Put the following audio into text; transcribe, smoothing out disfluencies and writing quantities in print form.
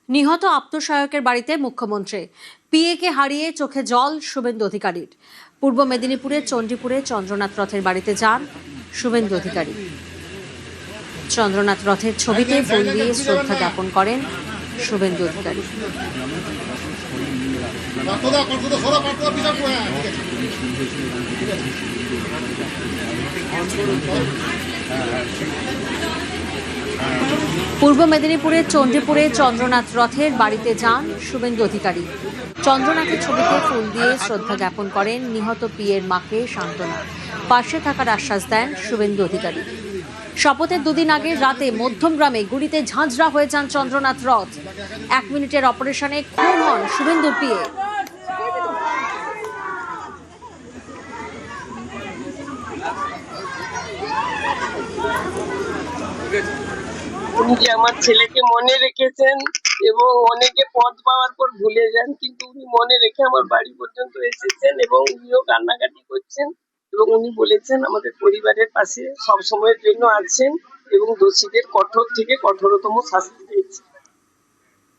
নিহত আত্মসহায়কের বাড়িতে মুখ্যমন্ত্রী। পিএকে হারিয়ে চোখে জল শুভেন্দু অধিকারীর। পূর্ব মেদিনীপুরের চণ্ডীপুরে চন্দ্রনাথ রথের বাড়িতে যান শুভেন্দু অধিকারী। চন্দ্রনাথ রথের ছবিতে ফুল দিয়ে শ্রদ্ধা জ্ঞাপন করেন শুভেন্দু অধিকারী। পূর্ব মেদিনীপুরের চণ্ডীপুরে চন্দ্রনাথ রথের বাড়িতে যান শুভেন্দু অধিকারী। চন্দ্রনাথের ছবিতে ফুল দিয়ে শ্রদ্ধা জ্ঞাপন করেন নিহত পিএর মাকে সান্ত্বনা। পাশে থাকার আশ্বাস দেন শুভেন্দু অধিকারী। শপথের দুদিন আগে রাতে মধ্যমগ্রামে গুলিতে ঝাঁঝরা হয়ে যান চন্দ্রনাথ রথ। 1 মিনিটের অপারেশনে খুন হন শুভেন্দুর পিএ। উনি যে আমার ছেলেকে মনে রেখেছেন এবং অনেকে পথ পাওয়ার পর ভুলে যান, কিন্তু উনি মনে রেখে আমার বাড়ি পর্যন্ত এসেছেন এবং উনিও কান্নাকাটি করছেন এবং উনি বলেছেন আমাদের পরিবারের পাশে সব সময়ের জন্য আছেন এবং দোষীদের কঠোর থেকে কঠোরতম শাস্তি